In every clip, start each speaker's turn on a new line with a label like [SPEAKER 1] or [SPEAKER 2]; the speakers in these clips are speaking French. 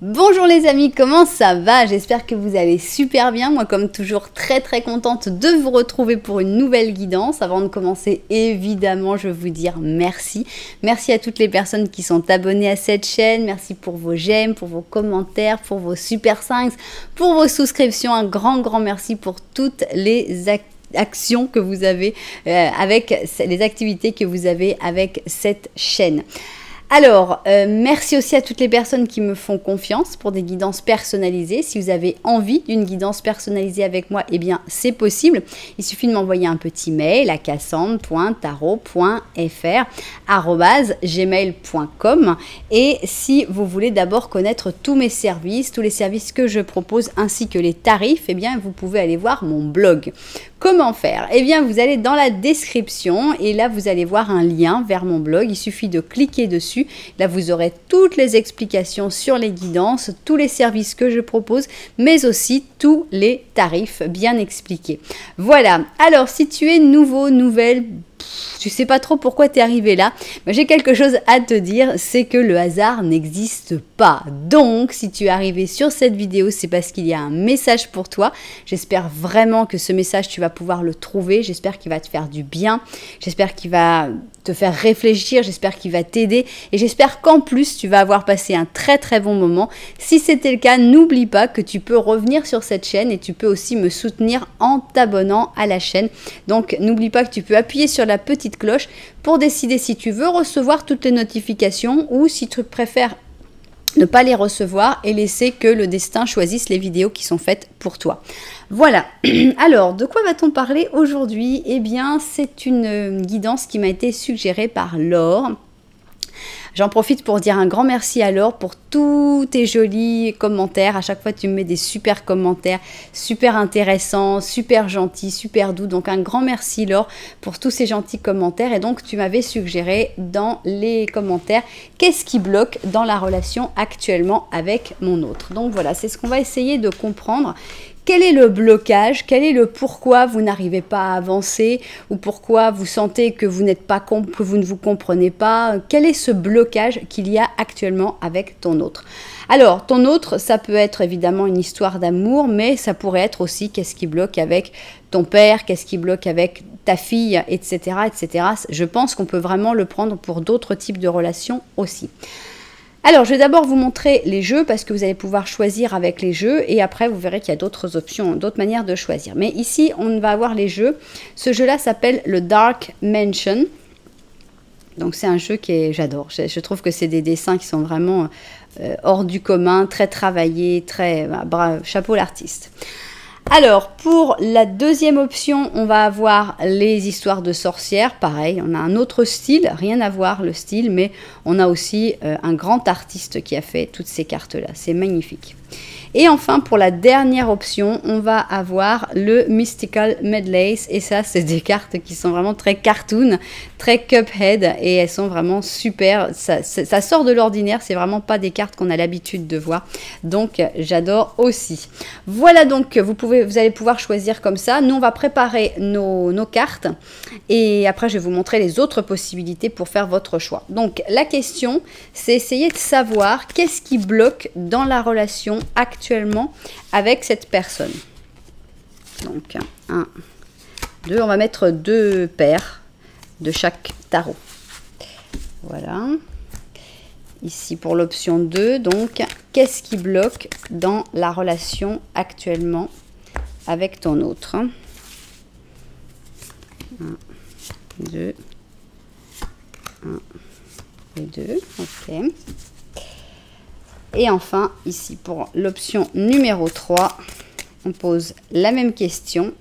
[SPEAKER 1] Bonjour les amis, comment ça va? J'espère que vous allez super bien. Moi comme toujours très contente de vous retrouver pour une nouvelle guidance. Avant de commencer, évidemment, je veux vous dire merci. Merci à toutes les personnes qui sont abonnées à cette chaîne. Merci pour vos j'aime, pour vos commentaires, pour vos super 5, pour vos souscriptions. Un grand merci pour toutes les actions que vous avez avec les activités que vous avez avec cette chaîne. Alors, merci aussi à toutes les personnes qui me font confiance pour des guidances personnalisées. Si vous avez envie d'une guidance personnalisée avec moi, eh bien, c'est possible. Il suffit de m'envoyer un petit mail à cassandre.tarot.fr@gmail.com. Et si vous voulez d'abord connaître tous mes services, tous les services que je propose, ainsi que les tarifs, eh bien, vous pouvez aller voir mon blog. Comment faire? Eh bien, vous allez dans la description et là, vous allez voir un lien vers mon blog. Il suffit de cliquer dessus. Là, vous aurez toutes les explications sur les guidances, tous les services que je propose, mais aussi tous les tarifs bien expliqués. Voilà. Alors, si tu es nouveau, nouvelle, tu sais pas trop pourquoi tu es arrivé là, mais j'ai quelque chose à te dire, c'est que le hasard n'existe pas. Donc, si tu es arrivé sur cette vidéo, c'est parce qu'il y a un message pour toi. J'espère vraiment que ce message, tu vas pouvoir le trouver. J'espère qu'il va te faire du bien. J'espère qu'il va te faire réfléchir. J'espère qu'il va t'aider. Et j'espère qu'en plus, tu vas avoir passé un très bon moment. Si c'était le cas, n'oublie pas que tu peux revenir sur cette chaîne et tu peux aussi me soutenir en t'abonnant à la chaîne. Donc, n'oublie pas que tu peux appuyer sur la petite cloche pour décider si tu veux recevoir toutes les notifications ou si tu préfères ne pas les recevoir et laisser que le destin choisisse les vidéos qui sont faites pour toi. Voilà. Alors, de quoi va-t-on parler aujourd'hui? Eh bien, c'est une guidance qui m'a été suggérée par Laure. J'en profite pour dire un grand merci à Laure pour tous tes jolis commentaires. À chaque fois, tu me mets des super commentaires, super intéressants, super gentils, super doux. Donc, un grand merci Laure pour tous ces gentils commentaires. Et donc, tu m'avais suggéré dans les commentaires qu'est-ce qui bloque dans la relation actuellement avec mon autre. Donc, voilà, c'est ce qu'on va essayer de comprendre. Quel est le blocage? Quel est le pourquoi vous n'arrivez pas à avancer ou pourquoi vous sentez que vous n'êtes pas que vous ne vous comprenez pas? Quel est ce blocage qu'il y a actuellement avec ton autre? Alors, ton autre, ça peut être évidemment une histoire d'amour, mais ça pourrait être aussi qu'est-ce qui bloque avec ton père, qu'est-ce qui bloque avec ta fille, etc., etc. Je pense qu'on peut vraiment le prendre pour d'autres types de relations aussi. Alors, je vais d'abord vous montrer les jeux parce que vous allez pouvoir choisir avec les jeux et après, vous verrez qu'il y a d'autres options, d'autres manières de choisir. Mais ici, on va avoir les jeux. Ce jeu-là s'appelle le Dark Mansion. Donc, c'est un jeu que j'adore. Je trouve que c'est des dessins qui sont vraiment hors du commun, très travaillés, très... bravo, chapeau l'artiste. Alors, pour la deuxième option, on va avoir les histoires de sorcières. Pareil, on a un autre style, rien à voir le style, mais on a aussi un grand artiste qui a fait toutes ces cartes-là. C'est magnifique. Et enfin, pour la dernière option, on va avoir le Mystical Medleys. Et ça, c'est des cartes qui sont vraiment très cartoon, très Cuphead. Et elles sont vraiment super. Ça sort de l'ordinaire. C'est vraiment pas des cartes qu'on a l'habitude de voir. Donc, j'adore aussi. Voilà donc, vous allez pouvoir choisir comme ça. Nous, on va préparer nos cartes. Et après, je vais vous montrer les autres possibilités pour faire votre choix. Donc, la question, c'est essayer de savoir qu'est-ce qui bloque dans la relation actuellement avec cette personne. Donc 1, 2, on va mettre 2 paires de chaque tarot. Voilà. Ici pour l'option 2, donc qu'est-ce qui bloque dans la relation actuellement avec ton autre? 1, 2, 1 et 2, ok. Et enfin, ici, pour l'option numéro 3, on pose la même question.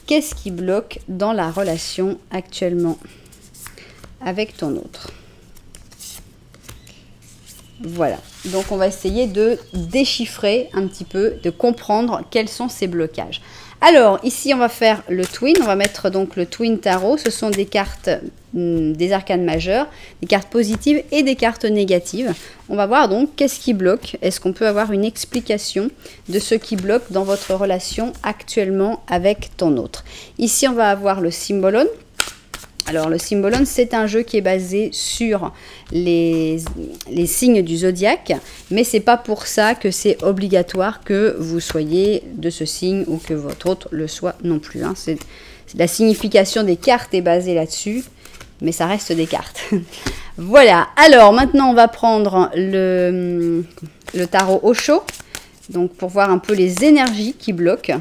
[SPEAKER 1] Qu'est-ce qui bloque dans la relation actuellement avec ton autre? Voilà. Donc, on va essayer de déchiffrer un petit peu, de comprendre quels sont ces blocages. Alors, ici, on va faire le twin. On va mettre donc le twin tarot. Ce sont des cartes des arcanes majeures, des cartes positives et des cartes négatives. On va voir donc qu'est-ce qui bloque. Est-ce qu'on peut avoir une explication de ce qui bloque dans votre relation actuellement avec ton autre? Ici, on va avoir le symbolon. Alors, le Symbolon, c'est un jeu qui est basé sur les signes du zodiaque, mais c'est pas pour ça que c'est obligatoire que vous soyez de ce signe ou que votre autre le soit non plus. Hein. La signification des cartes est basée là-dessus, mais ça reste des cartes. Voilà, alors maintenant on va prendre le tarot Osho, donc pour voir un peu les énergies qui bloquent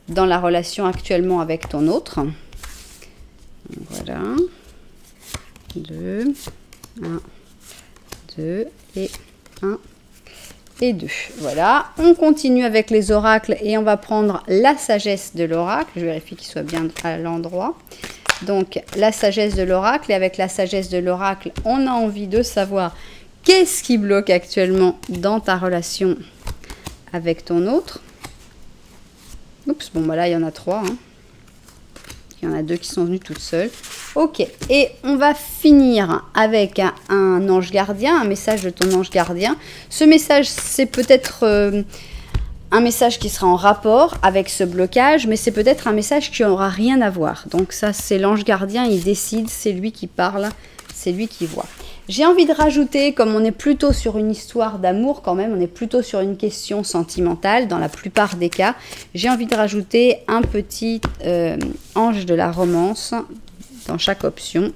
[SPEAKER 1] dans la relation actuellement avec ton autre. Voilà, 2, 1, 2 et 1 et 2. Voilà, on continue avec les oracles et on va prendre la sagesse de l'oracle. Je vérifie qu'il soit bien à l'endroit. Donc, la sagesse de l'oracle. Et avec la sagesse de l'oracle, on a envie de savoir qu'est-ce qui bloque actuellement dans ta relation avec ton autre. Oups, bon, bah là, il y en a 3. Hein. Il y en a 2 qui sont venues toutes seules. Ok, et on va finir avec un ange gardien, un message de ton ange gardien. Ce message, c'est peut-être un message qui sera en rapport avec ce blocage, mais c'est peut-être un message qui n'aura rien à voir. Donc ça, c'est l'ange gardien, il décide, c'est lui qui parle, c'est lui qui voit. J'ai envie de rajouter, comme on est plutôt sur une histoire d'amour quand même, on est plutôt sur une question sentimentale dans la plupart des cas, j'ai envie de rajouter un petit ange de la romance dans chaque option.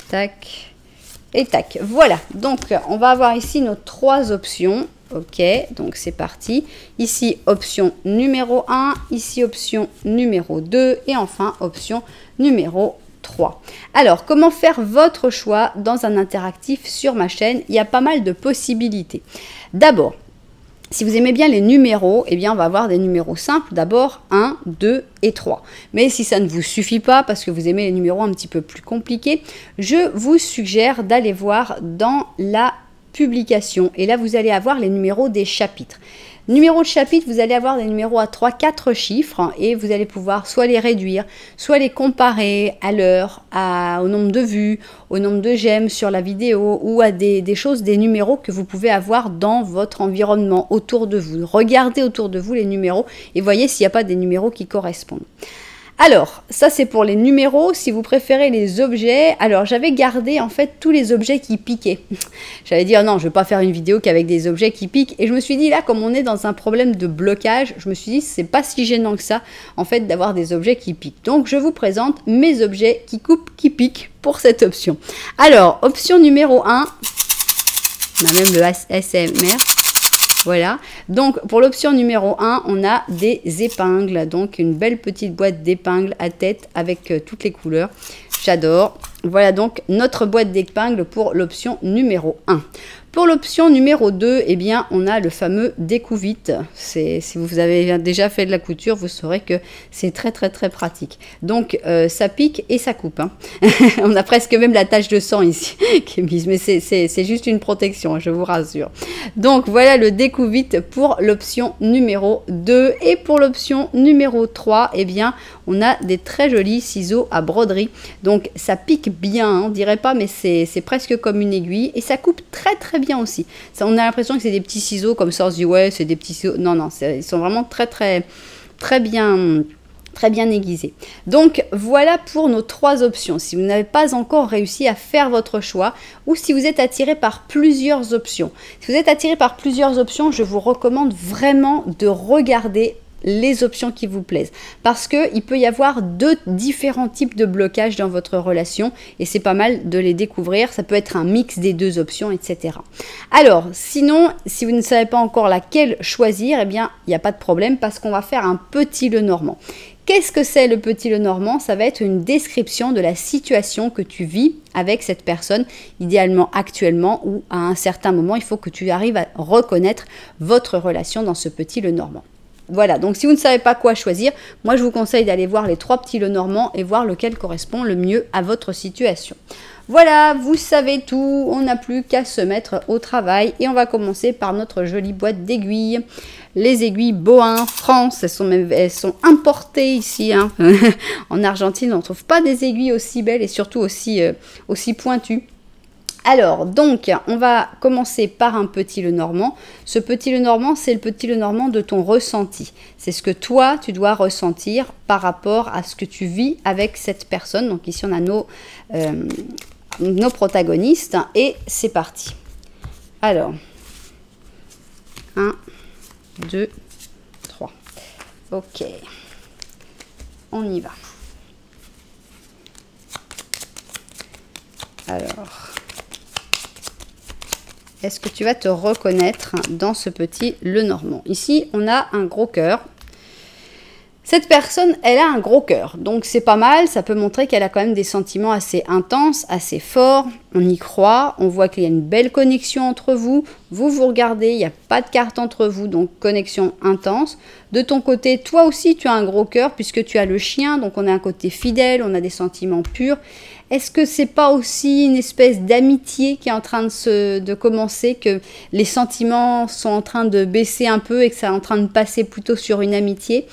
[SPEAKER 1] Tac et tac. Voilà, donc on va avoir ici nos 3 options. Ok, donc c'est parti. Ici, option numéro 1, ici, option numéro 2 et enfin, option numéro 3. Alors, comment faire votre choix dans un interactif sur ma chaîne? Il y a pas mal de possibilités. D'abord, si vous aimez bien les numéros, eh bien on va avoir des numéros simples. D'abord 1, 2 et 3. Mais si ça ne vous suffit pas, parce que vous aimez les numéros un petit peu plus compliqués, je vous suggère d'aller voir dans la publication. Et là, vous allez avoir les numéros des chapitres. Numéro de chapitre, vous allez avoir des numéros à 3, 4 chiffres hein, et vous allez pouvoir soit les réduire, soit les comparer à l'heure, au nombre de vues, au nombre de j'aime sur la vidéo ou à des choses, des numéros que vous pouvez avoir dans votre environnement autour de vous. Regardez autour de vous les numéros et voyez s'il n'y a pas des numéros qui correspondent. Alors, ça c'est pour les numéros. Si vous préférez les objets, alors j'avais gardé en fait tous les objets qui piquaient. J'avais dit, oh non, je ne vais pas faire une vidéo qu'avec des objets qui piquent. Et je me suis dit, là, comme on est dans un problème de blocage, je me suis dit, c'est pas si gênant que ça, en fait, d'avoir des objets qui piquent. Donc, je vous présente mes objets qui coupent, qui piquent pour cette option. Alors, option numéro 1, on a même le ASMR. Voilà, donc pour l'option numéro 1, on a des épingles, donc une belle petite boîte d'épingles à tête avec toutes les couleurs. J'adore. Voilà donc notre boîte d'épingles pour l'option numéro 1. Pour l'option numéro 2, eh bien, on a le fameux découvite. Si vous avez déjà fait de la couture, vous saurez que c'est très pratique. Donc, ça pique et ça coupe. Hein. On a presque même la tache de sang ici qui est mise, mais c'est juste une protection, je vous rassure. Donc, voilà le découvite pour l'option numéro 2. Et pour l'option numéro 3, eh bien, on a des très jolis ciseaux à broderie. Donc, ça pique bien, hein, on dirait pas, mais c'est presque comme une aiguille. Et ça coupe très bien aussi. Ça, on a l'impression que c'est des petits ciseaux, comme ça on se dit, ouais, c'est des petits ciseaux. Non, ils sont vraiment très bien aiguisés. Donc, voilà pour nos 3 options. Si vous n'avez pas encore réussi à faire votre choix, ou si vous êtes attiré par plusieurs options. Si vous êtes attiré par plusieurs options, je vous recommande vraiment de regarder les options qui vous plaisent parce que il peut y avoir 2 différents types de blocages dans votre relation et c'est pas mal de les découvrir. Ça peut être un mix des 2 options, etc. Alors sinon, si vous ne savez pas encore laquelle choisir, eh bien il n'y a pas de problème parce qu'on va faire un petit Lenormand. Qu'est-ce que c'est le petit Lenormand? Ça va être une description de la situation que tu vis avec cette personne, idéalement actuellement ou à un certain moment. Il faut que tu arrives à reconnaître votre relation dans ce petit Lenormand. Voilà, donc si vous ne savez pas quoi choisir, moi je vous conseille d'aller voir les 3 petits Lenormand et voir lequel correspond le mieux à votre situation. Voilà, vous savez tout, on n'a plus qu'à se mettre au travail et on va commencer par notre jolie boîte d'aiguilles. Les aiguilles Bohin France, elles sont importées ici. Hein. En Argentine, on ne trouve pas des aiguilles aussi belles et surtout aussi pointues. Alors, donc, on va commencer par un petit Lenormand. Ce petit Lenormand, c'est le petit Lenormand de ton ressenti. C'est ce que toi, tu dois ressentir par rapport à ce que tu vis avec cette personne. Donc ici, on a nos protagonistes. Et c'est parti. Alors, 1, 2, 3. Ok. On y va. Alors... est-ce que tu vas te reconnaître dans ce petit Lenormand? Ici, on a un gros cœur. Cette personne, elle a un gros cœur. Donc, c'est pas mal. Ça peut montrer qu'elle a quand même des sentiments assez intenses, assez forts. On y croit. On voit qu'il y a une belle connexion entre vous. Vous vous regardez. Il n'y a pas de carte entre vous. Donc, connexion intense. De ton côté, toi aussi, tu as un gros cœur puisque tu as le chien. Donc, on a un côté fidèle. On a des sentiments purs. Est-ce que c'est pas aussi une espèce d'amitié qui est en train de commencer, que les sentiments sont en train de baisser un peu et que ça est en train de passer plutôt sur une amitié?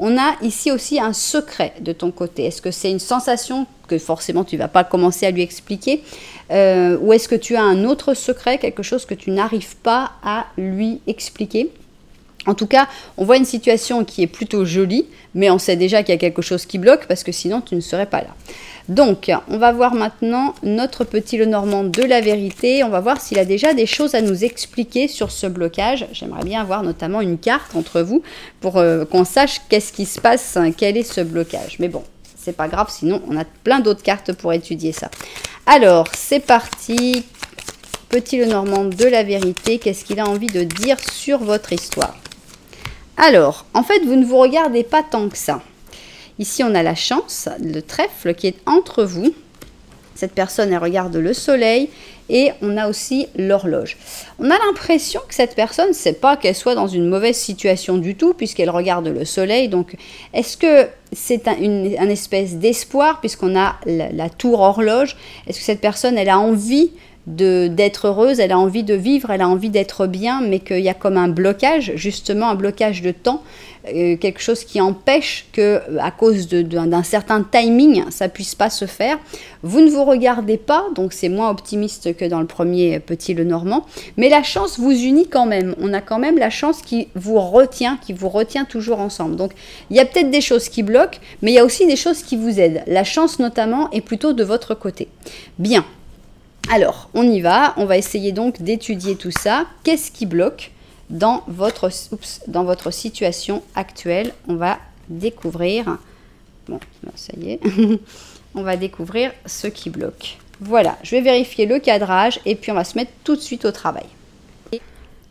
[SPEAKER 1] On a ici aussi un secret de ton côté. Est-ce que c'est une sensation que forcément tu ne vas pas commencer à lui expliquer ou est-ce que tu as un autre secret, quelque chose que tu n'arrives pas à lui expliquer? En tout cas, on voit une situation qui est plutôt jolie, mais on sait déjà qu'il y a quelque chose qui bloque parce que sinon tu ne serais pas là. Donc, on va voir maintenant notre petit Lenormand de la vérité. On va voir s'il a déjà des choses à nous expliquer sur ce blocage. J'aimerais bien avoir notamment une carte entre vous pour qu'on sache qu'est-ce qui se passe, quel est ce blocage. Mais bon, c'est pas grave, sinon on a plein d'autres cartes pour étudier ça. Alors, c'est parti. Petit Lenormand de la vérité, qu'est-ce qu'il a envie de dire sur votre histoire? Alors, en fait, vous ne vous regardez pas tant que ça. Ici, on a la chance, le trèfle qui est entre vous. Cette personne, elle regarde le soleil et on a aussi l'horloge. On a l'impression que cette personne, c'est pas qu'elle soit dans une mauvaise situation du tout puisqu'elle regarde le soleil. Donc, est-ce que c'est un espèce d'espoir puisqu'on a la tour horloge? Est-ce que cette personne, elle a envie d'être heureuse, elle a envie de vivre, elle a envie d'être bien, mais qu'il y a comme un blocage, justement un blocage de temps, quelque chose qui empêche que, à cause d'un certain timing, ça puisse pas se faire. Vous ne vous regardez pas, donc c'est moins optimiste que dans le premier petit Lenormand, mais la chance vous unit quand même. On a quand même la chance qui vous retient toujours ensemble. Donc il y a peut-être des choses qui bloquent, mais il y a aussi des choses qui vous aident. La chance notamment est plutôt de votre côté. Bien. Alors, on y va. On va essayer donc d'étudier tout ça. Qu'est-ce qui bloque dans votre situation actuelle? On va découvrir... Bon, ça y est. On va découvrir ce qui bloque. Voilà, je vais vérifier le cadrage et puis on va se mettre tout de suite au travail.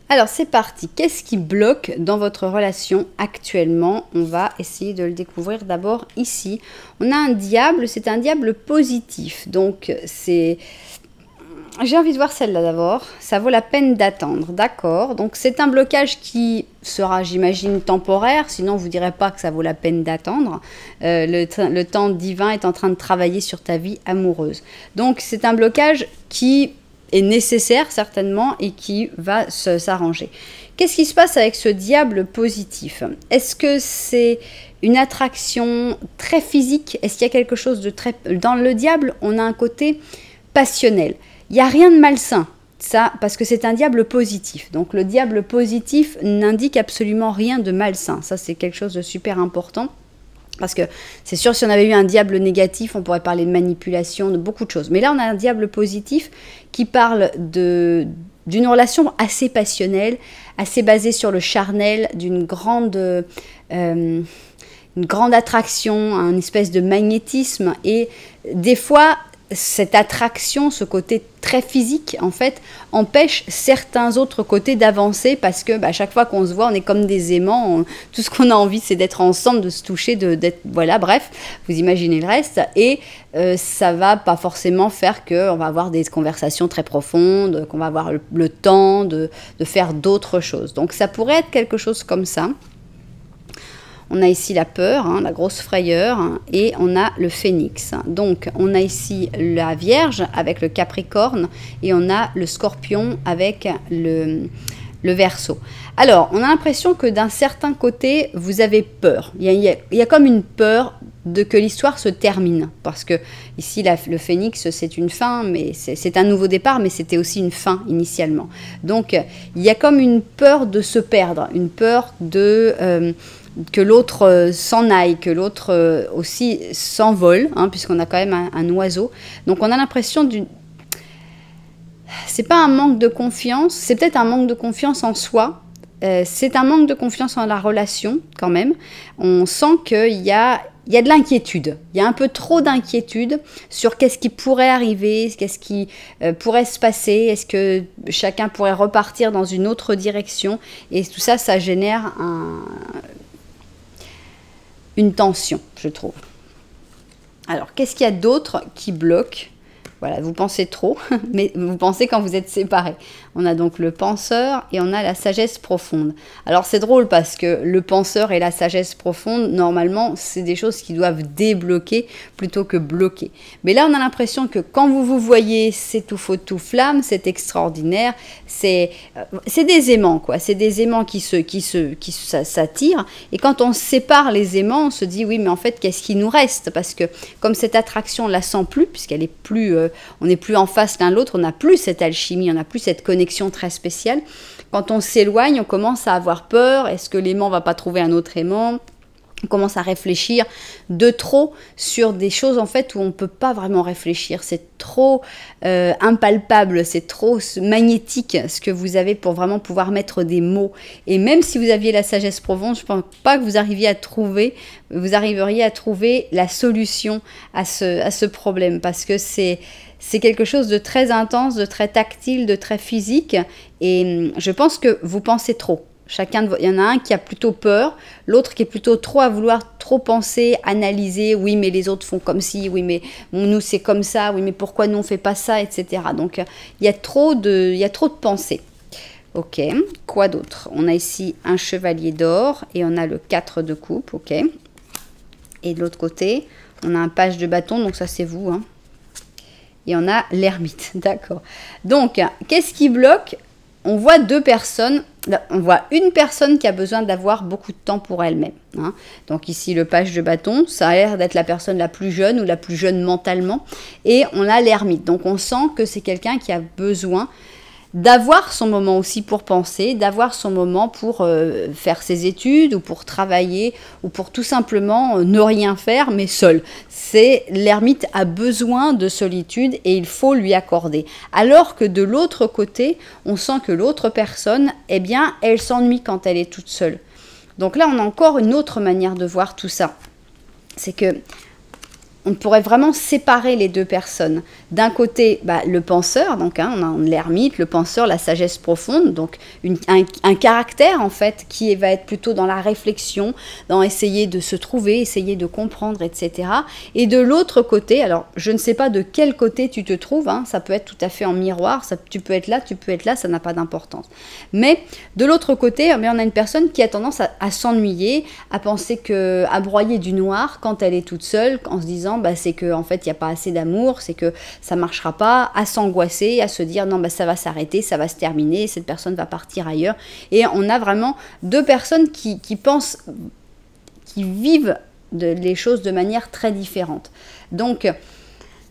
[SPEAKER 1] Alors, c'est parti. Qu'est-ce qui bloque dans votre relation actuellement? On va essayer de le découvrir d'abord ici. On a un diable, c'est un diable positif. Donc, c'est... J'ai envie de voir celle-là d'abord. Ça vaut la peine d'attendre, d'accord. Donc, c'est un blocage qui sera, j'imagine, temporaire. Sinon, vous ne direz pas que ça vaut la peine d'attendre. Le temps divin est en train de travailler sur ta vie amoureuse. Donc, c'est un blocage qui est nécessaire, certainement, et qui va s'arranger. Qu'est-ce qui se passe avec ce diable positif? Est-ce que c'est une attraction très physique? Est-ce qu'il y a quelque chose de très... Dans le diable, on a un côté passionnel. Il n'y a rien de malsain, ça, parce que c'est un diable positif. Donc le diable positif n'indique absolument rien de malsain. Ça, c'est quelque chose de super important. Parce que c'est sûr, si on avait eu un diable négatif, on pourrait parler de manipulation, de beaucoup de choses. Mais là, on a un diable positif qui parle d'une relation assez passionnelle, assez basée sur le charnel, d'une grande attraction, un espèce de magnétisme. Et des fois... cette attraction, ce côté très physique, en fait, empêche certains autres côtés d'avancer parce que à chaque fois qu'on se voit, on est comme des aimants. Tout ce qu'on a envie, c'est d'être ensemble, de se toucher, d'être... Voilà, bref, vous imaginez le reste. Et ça va pas forcément faire qu'on va avoir des conversations très profondes, qu'on va avoir le temps de faire d'autres choses. Donc, ça pourrait être quelque chose comme ça. On a ici la peur, hein, la grosse frayeur, hein, et on a le phénix. Donc, on a ici la Vierge avec le Capricorne et on a le Scorpion avec le Verseau. Alors, on a l'impression que d'un certain côté, vous avez peur. Il y a comme une peur de que l'histoire se termine. Parce que ici, le phénix, c'est une fin, mais c'est un nouveau départ, mais c'était aussi une fin initialement. Donc, il y a comme une peur de se perdre, une peur de... que l'autre s'en aille, que l'autre aussi s'envole, hein, puisqu'on a quand même un oiseau. Donc, on a l'impression d'une... C'est pas un manque de confiance, c'est peut-être un manque de confiance en soi, c'est un manque de confiance en la relation quand même. On sent qu'il y a de l'inquiétude, il y a un peu trop d'inquiétude sur qu'est-ce qui pourrait arriver, qu'est-ce qui pourrait se passer, est-ce que chacun pourrait repartir dans une autre direction, et tout ça, ça génère une tension, je trouve. Alors, qu'est-ce qu'il y a d'autre qui bloque ? Voilà, vous pensez trop, mais vous pensez quand vous êtes séparés. On a donc le penseur et on a la sagesse profonde. Alors c'est drôle parce que le penseur et la sagesse profonde, normalement, c'est des choses qui doivent débloquer plutôt que bloquer. Mais là, on a l'impression que quand vous vous voyez, c'est tout feu, tout flamme, c'est extraordinaire, c'est des aimants, quoi. C'est des aimants qui s'attirent. Et quand on sépare les aimants, on se dit, oui, mais en fait, qu'est-ce qui nous reste? Parce que comme cette attraction, on ne la sent plus, puisqu'elle est plus... on n'est plus en face l'un de l'autre, on n'a plus cette alchimie, on n'a plus cette connexion très spéciale. Quand on s'éloigne, on commence à avoir peur. Est-ce que l'aimant ne va pas trouver un autre aimant? On commence à réfléchir de trop sur des choses en fait où on ne peut pas vraiment réfléchir. C'est trop impalpable, c'est trop magnétique ce que vous avez pour vraiment pouvoir mettre des mots. Et même si vous aviez la sagesse profonde, je ne pense pas que vous arriveriez à trouver la solution à ce problème, parce que c'est quelque chose de très intense, de très tactile, de très physique. Et je pense que vous pensez trop. Il y en a un qui a plutôt peur, l'autre qui est plutôt trop à vouloir trop penser, analyser. Oui, mais les autres font comme ci, oui, mais nous c'est comme ça, oui, mais pourquoi nous on fait pas ça, etc. Donc il y a trop de pensées. Ok, quoi d'autre? On a ici un chevalier d'or et on a le 4 de coupe, ok. Et de l'autre côté, on a un page de bâton, donc ça c'est vous, hein. Et on a l'ermite, d'accord. Donc, qu'est-ce qui bloque? On voit deux personnes. On voit une personne qui a besoin d'avoir beaucoup de temps pour elle-même, hein. Donc ici, le page de bâton, ça a l'air d'être la personne la plus jeune ou la plus jeune mentalement. Et on a l'ermite. Donc on sent que c'est quelqu'un qui a besoin d'avoir son moment aussi pour penser, d'avoir son moment pour faire ses études ou pour travailler ou pour tout simplement ne rien faire mais seul. L'ermite a besoin de solitude et il faut lui accorder. Alors que de l'autre côté, on sent que l'autre personne, eh bien, elle s'ennuie quand elle est toute seule. Donc là, on a encore une autre manière de voir tout ça. C'est que on pourrait vraiment séparer les deux personnes. D'un côté, le penseur, donc hein, on a l'ermite, le penseur, la sagesse profonde, donc un caractère en fait qui va être plutôt dans la réflexion, dans essayer de se trouver, essayer de comprendre, etc. Et de l'autre côté, alors je ne sais pas de quel côté tu te trouves, hein, ça peut être tout à fait en miroir, tu peux être là, ça n'a pas d'importance. Mais de l'autre côté, on a une personne qui a tendance à s'ennuyer, à penser à broyer du noir quand elle est toute seule, en se disant c'est que en fait il n'y a pas assez d'amour, c'est que ça marchera pas, à s'angoisser, à se dire non ça va s'arrêter, ça va se terminer, cette personne va partir ailleurs. Et on a vraiment deux personnes qui pensent, qui vivent les choses de manière très différente. Donc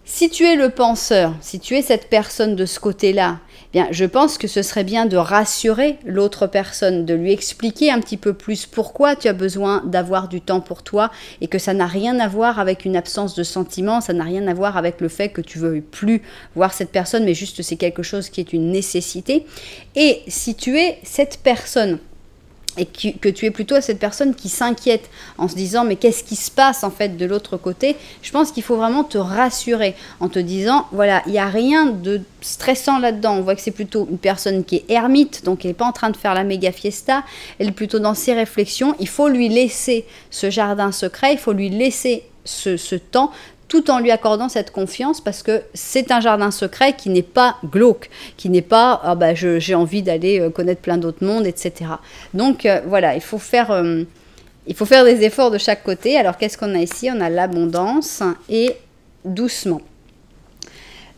[SPEAKER 1] si tu es le penseur, si tu es cette personne de ce côté-là, bien, je pense que ce serait bien de rassurer l'autre personne, de lui expliquer un petit peu plus pourquoi tu as besoin d'avoir du temps pour toi et que ça n'a rien à voir avec une absence de sentiments, ça n'a rien à voir avec le fait que tu ne veuilles plus voir cette personne, mais juste c'est quelque chose qui est une nécessité. Et si tu es cette personne et que tu es plutôt cette personne qui s'inquiète en se disant mais qu'est-ce qui se passe en fait de l'autre côté, je pense qu'il faut vraiment te rassurer en te disant voilà, il n'y a rien de stressant là-dedans. On voit que c'est plutôt une personne qui est ermite, donc elle n'est pas en train de faire la méga fiesta, elle est plutôt dans ses réflexions. Il faut lui laisser ce jardin secret, il faut lui laisser ce temps, tout en lui accordant cette confiance, parce que c'est un jardin secret qui n'est pas glauque, qui n'est pas j'ai envie d'aller connaître plein d'autres mondes, etc. Donc voilà, il faut faire des efforts de chaque côté. Alors qu'est-ce qu'on a ici? On a l'abondance et doucement.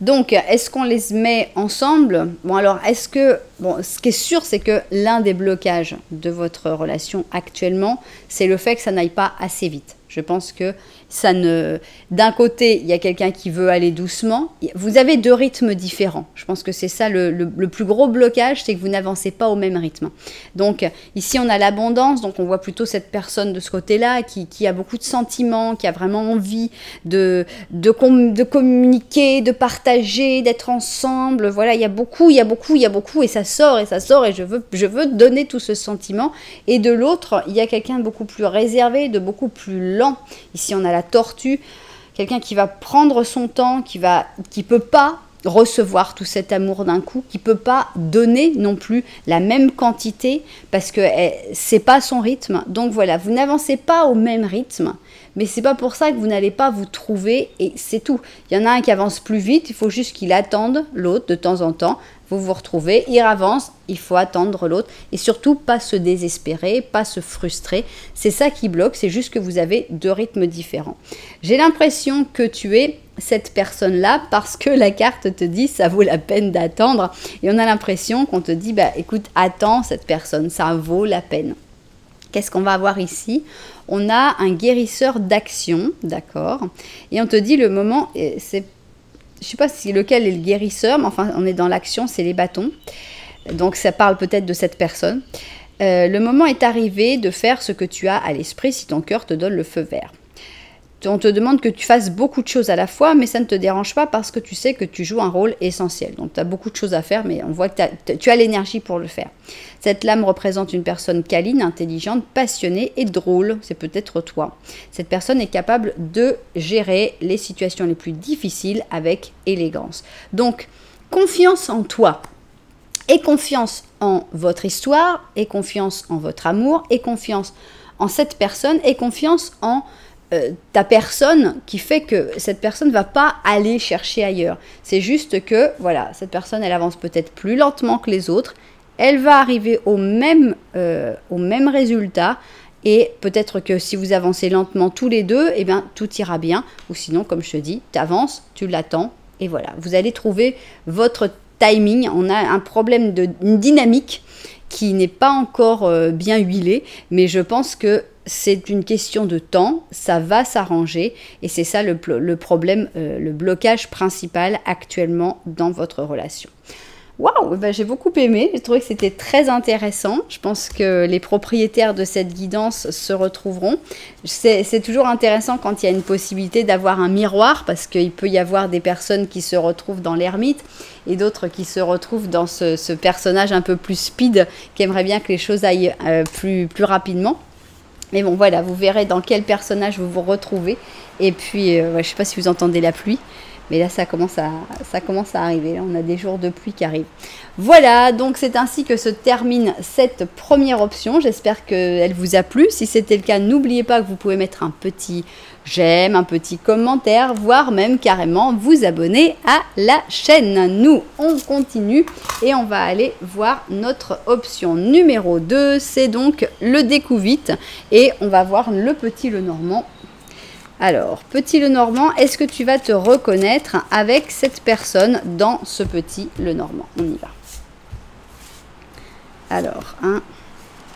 [SPEAKER 1] Donc, est-ce qu'on les met ensemble? Bon, alors, est-ce que... Bon, ce qui est sûr, c'est que l'un des blocages de votre relation actuellement, c'est le fait que ça n'aille pas assez vite. Je pense que ça ne... D'un côté, il y a quelqu'un qui veut aller doucement. Vous avez deux rythmes différents. Je pense que c'est ça le plus gros blocage, c'est que vous n'avancez pas au même rythme. Donc, ici, on a l'abondance. Donc, on voit plutôt cette personne de ce côté-là qui a beaucoup de sentiments, qui a vraiment envie de communiquer, de partager, d'être ensemble. Voilà, il y a beaucoup, et ça sort, et je veux donner tout ce sentiment. Et de l'autre, il y a quelqu'un de beaucoup plus réservé, de beaucoup plus lent. Ici, on a la tortue, quelqu'un qui va prendre son temps, qui peut pas recevoir tout cet amour d'un coup, qui peut pas donner non plus la même quantité parce que c'est pas son rythme. Donc voilà, vous n'avancez pas au même rythme, mais c'est pas pour ça que vous n'allez pas vous trouver et c'est tout. Il y en a un qui avance plus vite, il faut juste qu'il attende l'autre de temps en temps. Vous vous retrouvez, il avance, il faut attendre l'autre et surtout pas se désespérer, pas se frustrer. C'est ça qui bloque, c'est juste que vous avez deux rythmes différents. J'ai l'impression que tu es cette personne-là parce que la carte te dit ça vaut la peine d'attendre et on a l'impression qu'on te dit bah écoute, attends cette personne, ça vaut la peine. Qu'est-ce qu'on va avoir ici? On a un guérisseur d'action, d'accord? Et on te dit le moment, c'est... Je ne sais pas si lequel est le guérisseur, mais enfin, on est dans l'action, c'est les bâtons. Donc, ça parle peut-être de cette personne. Le moment est arrivé de faire ce que tu as à l'esprit si ton cœur te donne le feu vert. On te demande que tu fasses beaucoup de choses à la fois, mais ça ne te dérange pas parce que tu sais que tu joues un rôle essentiel. Donc, tu as beaucoup de choses à faire, mais on voit que tu as l'énergie pour le faire. Cette lame représente une personne câline, intelligente, passionnée et drôle. C'est peut-être toi. Cette personne est capable de gérer les situations les plus difficiles avec élégance. Donc, confiance en toi et confiance en votre histoire et confiance en votre amour et confiance en cette personne et confiance en ta personne qui fait que cette personne ne va pas aller chercher ailleurs. C'est juste que, voilà, cette personne, elle avance peut-être plus lentement que les autres. Elle va arriver au même résultat. Et peut-être que si vous avancez lentement tous les deux, eh bien, tout ira bien. Ou sinon, comme je te dis, tu avances, tu l'attends. Et voilà, vous allez trouver votre timing. On a un problème une dynamique qui n'est pas encore bien huilée. Mais je pense que c'est une question de temps, ça va s'arranger et c'est ça le problème, le blocage principal actuellement dans votre relation. Waouh, ben j'ai beaucoup aimé, j'ai trouvé que c'était très intéressant. Je pense que les propriétaires de cette guidance se retrouveront. C'est toujours intéressant quand il y a une possibilité d'avoir un miroir parce qu'il peut y avoir des personnes qui se retrouvent dans l'ermite et d'autres qui se retrouvent dans ce personnage un peu plus speed qui aimerait bien que les choses aillent plus rapidement. Mais bon, voilà, vous verrez dans quel personnage vous vous retrouvez. Et puis, je ne sais pas si vous entendez la pluie, mais là, ça commence à arriver. Là, on a des jours de pluie qui arrivent. Voilà, donc c'est ainsi que se termine cette première option. J'espère qu'elle vous a plu. Si c'était le cas, n'oubliez pas que vous pouvez mettre un petit j'aime, un petit commentaire, voire même carrément vous abonner à la chaîne. Nous, on continue et on va aller voir notre option numéro 2. C'est donc le découvite et on va voir le petit Lenormand. Alors, petit Lenormand, est-ce que tu vas te reconnaître avec cette personne dans ce petit Lenormand? On y va. Alors, 1,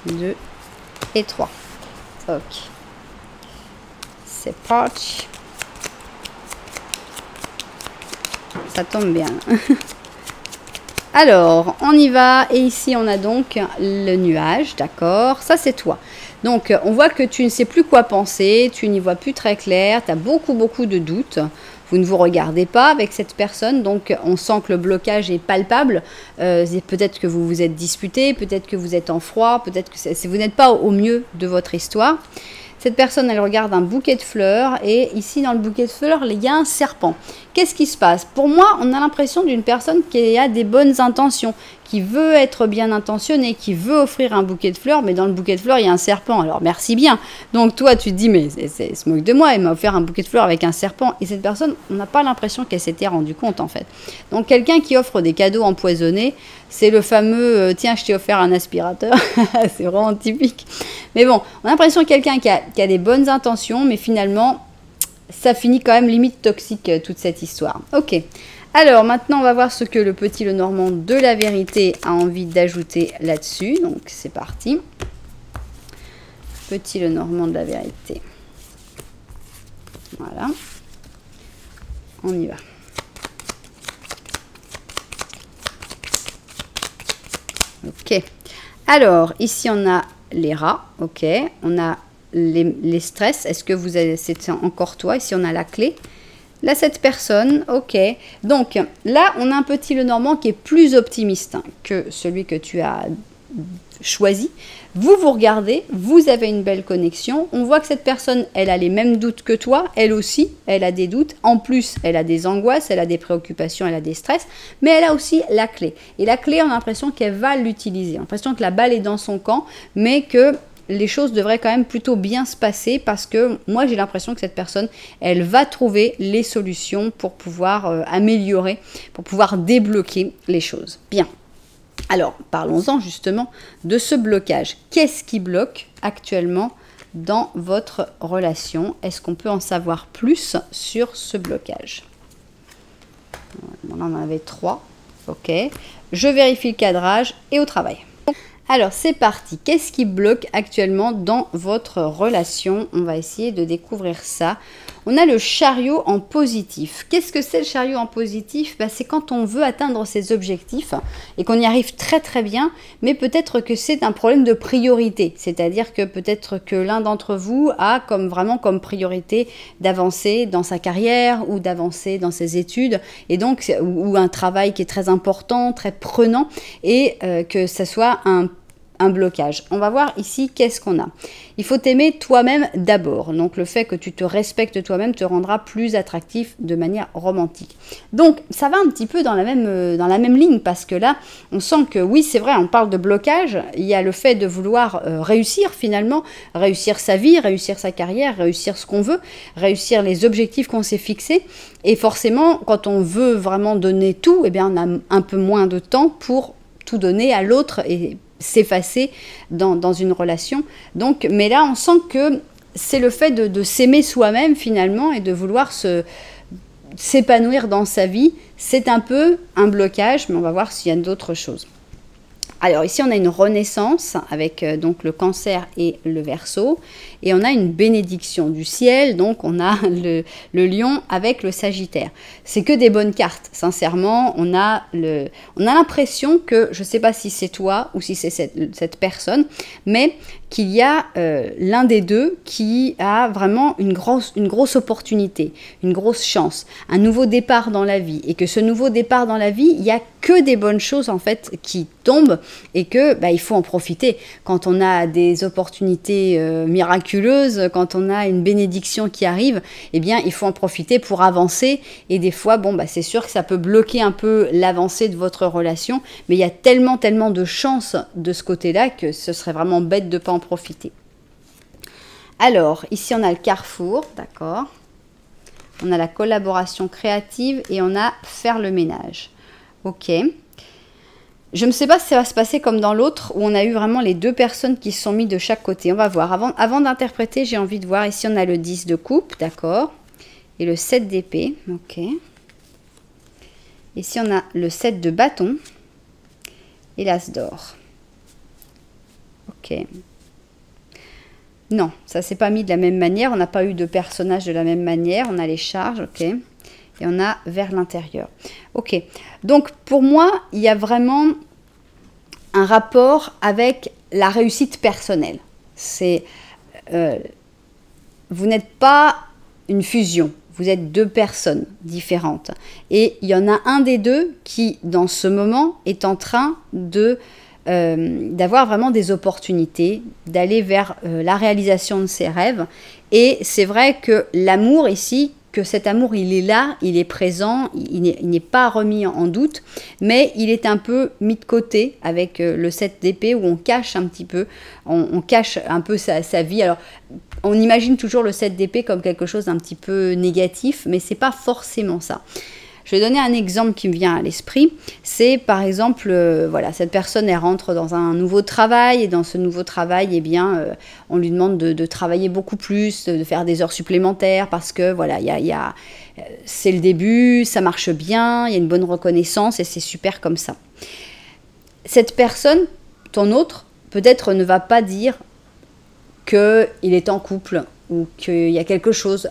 [SPEAKER 1] 2 et 3. Ok. C'est parti. Ça tombe bien. Alors, on y va. Et ici, on a donc le nuage. D'accord. Ça, c'est toi. Donc, on voit que tu ne sais plus quoi penser. Tu n'y vois plus très clair. Tu as beaucoup de doutes. Vous ne vous regardez pas avec cette personne. Donc, on sent que le blocage est palpable. Peut-être que vous vous êtes disputé. Peut-être que vous êtes en froid. Peut-être que vous n'êtes pas au mieux de votre histoire. Cette personne, elle regarde un bouquet de fleurs et ici, dans le bouquet de fleurs, il y a un serpent. Qu'est-ce qui se passe? Pour moi, on a l'impression d'une personne qui a des bonnes intentions, qui veut être bien intentionnée, qui veut offrir un bouquet de fleurs, mais dans le bouquet de fleurs, il y a un serpent. Alors, merci bien. Donc, toi, tu te dis, mais c'est se moque de moi, il m'a offert un bouquet de fleurs avec un serpent. Et cette personne, on n'a pas l'impression qu'elle s'était rendue compte, en fait. Donc, quelqu'un qui offre des cadeaux empoisonnés, c'est le fameux tiens, je t'ai offert un aspirateur. C'est vraiment typique. Mais bon, on a l'impression que quelqu'un qui a des bonnes intentions, mais finalement, ça finit quand même limite toxique, toute cette histoire. Ok. Alors maintenant, on va voir ce que le petit Lenormand de la vérité a envie d'ajouter là-dessus. Donc c'est parti. Petit Lenormand de la vérité. Voilà. On y va. Ok. Alors, ici, on a les rats. Ok. On a les stress. Est-ce que vous avez... C'est encore toi. Ici, on a la clé. Là, cette personne. Ok. Donc, là, on a un petit Lenormand qui est plus optimiste que celui que tu as choisi. Vous regardez, vous avez une belle connexion. On voit que cette personne, elle a les mêmes doutes que toi. Elle aussi, elle a des doutes. En plus, elle a des angoisses, elle a des préoccupations, elle a des stress. Mais elle a aussi la clé. Et la clé, on a l'impression qu'elle va l'utiliser. On a l'impression que la balle est dans son camp, mais que les choses devraient quand même plutôt bien se passer parce que moi, j'ai l'impression que cette personne, elle va trouver les solutions pour pouvoir améliorer, pour pouvoir débloquer les choses. Bien. Alors, parlons-en justement de ce blocage. Qu'est-ce qui bloque actuellement dans votre relation? Est-ce qu'on peut en savoir plus sur ce blocage? Bon, là, on en avait 3. Ok. Je vérifie le cadrage et au travail. Alors, c'est parti. Qu'est-ce qui bloque actuellement dans votre relation? On va essayer de découvrir ça. On a le chariot en positif. Qu'est-ce que c'est le chariot en positif? C'est quand on veut atteindre ses objectifs et qu'on y arrive très très bien, mais peut-être que c'est un problème de priorité. C'est-à-dire que peut-être que l'un d'entre vous a vraiment comme priorité d'avancer dans sa carrière ou d'avancer dans ses études, et donc ou un travail qui est très important, très prenant, et que ça soit un blocage. On va voir ici qu'est-ce qu'on a. Il faut t'aimer toi-même d'abord. Donc le fait que tu te respectes toi-même te rendra plus attractif de manière romantique. Donc ça va un petit peu dans la même ligne parce que là, on sent que oui, c'est vrai, on parle de blocage. Il y a le fait de vouloir réussir finalement, réussir sa vie, réussir sa carrière, réussir ce qu'on veut, réussir les objectifs qu'on s'est fixés. Et forcément, quand on veut vraiment donner tout, eh bien, on a un peu moins de temps pour tout donner à l'autre et s'effacer dans une relation. Donc, mais là, on sent que c'est le fait de s'aimer soi-même finalement et de vouloir s'épanouir dans sa vie. C'est un peu un blocage, mais on va voir s'il y a d'autres choses. Alors ici, on a une renaissance avec donc le Cancer et le Verseau. Et on a une bénédiction du ciel, donc on a le Lion avec le Sagittaire. C'est que des bonnes cartes, sincèrement. On a l'impression que, je ne sais pas si c'est toi ou si c'est cette personne, mais qu'il y a l'un des deux qui a vraiment une grosse opportunité, une grosse chance, un nouveau départ dans la vie. Et que ce nouveau départ dans la vie, il n'y a que des bonnes choses en fait qui tombent et que il faut en profiter. Quand on a des opportunités miraculeuses, quand on a une bénédiction qui arrive, eh bien il faut en profiter pour avancer. Et des fois, c'est sûr que ça peut bloquer un peu l'avancée de votre relation, mais il y a tellement de chance de ce côté-là que ce serait vraiment bête de ne pas en profiter. Alors, ici on a le carrefour, d'accord. On a la collaboration créative et on a faire le ménage. Ok. Je ne sais pas si ça va se passer comme dans l'autre où on a eu vraiment les deux personnes qui se sont mis de chaque côté. On va voir. Avant d'interpréter, j'ai envie de voir. Ici, on a le 10 de coupe, d'accord. Et le 7 d'épée, ok. Ici, on a le 7 de bâton et l'as d'or. Ok. Non, ça ne s'est pas mis de la même manière. On n'a pas eu de personnages de la même manière. On a les charges, ok. Et on a vers l'intérieur. Ok. Donc, pour moi, il y a vraiment un rapport avec la réussite personnelle. Vous n'êtes pas une fusion. Vous êtes deux personnes différentes. Et il y en a un des deux qui, dans ce moment, est en train d'avoir vraiment des opportunités, d'aller vers la réalisation de ses rêves. Et c'est vrai que l'amour ici, que cet amour, il est là, il est présent, il n'est pas remis en doute, mais il est un peu mis de côté avec le 7 d'épée où on cache un petit peu, on cache un peu sa vie. Alors, on imagine toujours le 7 d'épée comme quelque chose d'un petit peu négatif, mais c'est pas forcément ça. Je vais donner un exemple qui me vient à l'esprit. C'est par exemple, voilà, cette personne, elle rentre dans un nouveau travail et dans ce nouveau travail, eh bien, on lui demande de travailler beaucoup plus, de faire des heures supplémentaires parce que voilà, c'est le début, ça marche bien, il y a une bonne reconnaissance et c'est super comme ça. Cette personne, ton autre, peut-être ne va pas dire qu'il est en couple ou qu'il y a quelque chose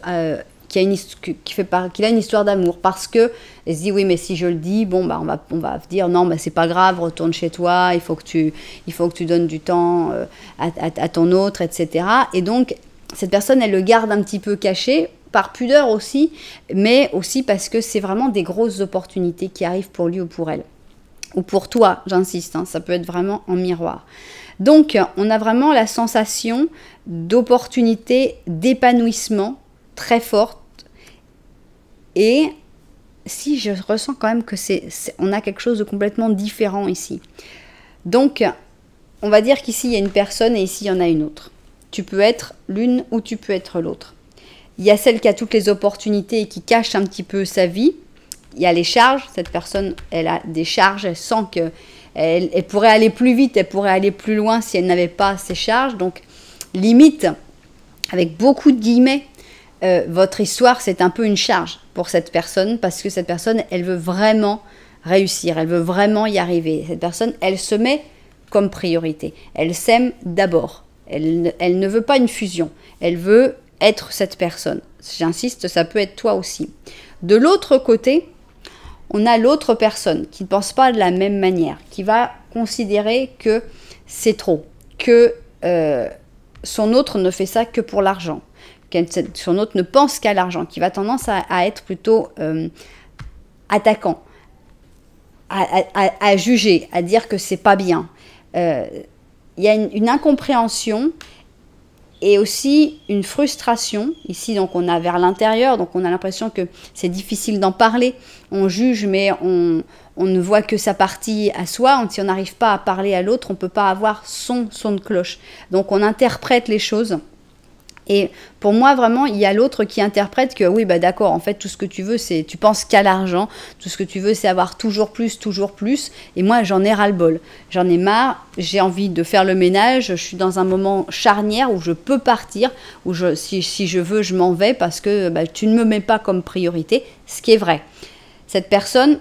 [SPEAKER 1] qu'il a une histoire d'amour, parce que elle se dit oui, mais si je le dis, bon bah on va dire non, bah c'est pas grave, retourne chez toi, il faut que tu donnes du temps à ton autre, etc. Et donc cette personne, elle le garde un petit peu caché, par pudeur aussi, mais aussi parce que c'est vraiment des grosses opportunités qui arrivent pour lui ou pour elle. Ou pour toi, j'insiste, hein, ça peut être vraiment en miroir. Donc, on a vraiment la sensation d'opportunité, d'épanouissement très forte. Et si je ressens quand même que on a quelque chose de complètement différent ici. Donc, on va dire qu'ici, il y a une personne et ici, il y en a une autre. Tu peux être l'une ou tu peux être l'autre. Il y a celle qui a toutes les opportunités et qui cache un petit peu sa vie. Il y a les charges. Cette personne, elle a des charges. Elle sent qu'elle pourrait aller plus vite, elle pourrait aller plus loin si elle n'avait pas ces charges. Donc, limite, avec beaucoup de guillemets, votre histoire, c'est un peu une charge pour cette personne parce que cette personne, elle veut vraiment réussir. Elle veut vraiment y arriver. Cette personne, elle se met comme priorité. Elle s'aime d'abord. Elle ne veut pas une fusion. Elle veut être cette personne. J'insiste, ça peut être toi aussi. De l'autre côté, on a l'autre personne qui ne pense pas de la même manière, qui va considérer que c'est trop, que son autre ne fait ça que pour l'argent, que son autre ne pense qu'à l'argent, qui va tendance à être plutôt attaquant, à juger, à dire que c'est pas bien. Il y a une incompréhension et aussi une frustration. Ici, donc, on a vers l'intérieur, donc on a l'impression que c'est difficile d'en parler. On juge, mais on ne voit que sa partie à soi. Si on n'arrive pas à parler à l'autre, on ne peut pas avoir son son de cloche. Donc, on interprète les choses. Et pour moi, vraiment, il y a l'autre qui interprète que oui, bah d'accord, en fait, tout ce que tu veux, c'est, tu penses qu'à l'argent, tout ce que tu veux, c'est avoir toujours plus, et moi, j'en ai ras-le-bol. J'en ai marre, j'ai envie de faire le ménage, je suis dans un moment charnière où je peux partir, où si je veux, je m'en vais parce que bah, tu ne me mets pas comme priorité, ce qui est vrai. Cette personne,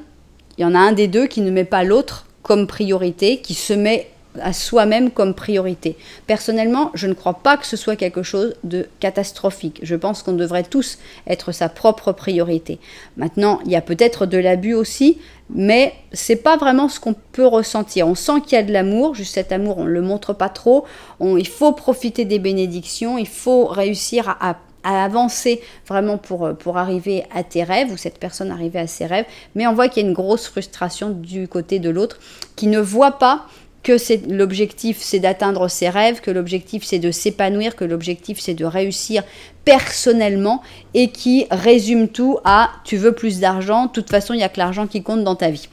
[SPEAKER 1] il y en a un des deux qui ne met pas l'autre comme priorité, qui se met à soi-même comme priorité. Personnellement, je ne crois pas que ce soit quelque chose de catastrophique. Je pense qu'on devrait tous être sa propre priorité. Maintenant, il y a peut-être de l'abus aussi, mais c'est pas vraiment ce qu'on peut ressentir. On sent qu'il y a de l'amour, juste cet amour, on ne le montre pas trop. Il faut profiter des bénédictions, il faut réussir à avancer vraiment pour arriver à tes rêves, ou cette personne arriver à ses rêves, mais on voit qu'il y a une grosse frustration du côté de l'autre qui ne voit pas que l'objectif c'est d'atteindre ses rêves, que l'objectif c'est de s'épanouir, que l'objectif c'est de réussir personnellement, et qui résume tout à tu veux plus d'argent, de toute façon il n'y a que l'argent qui compte dans ta vie.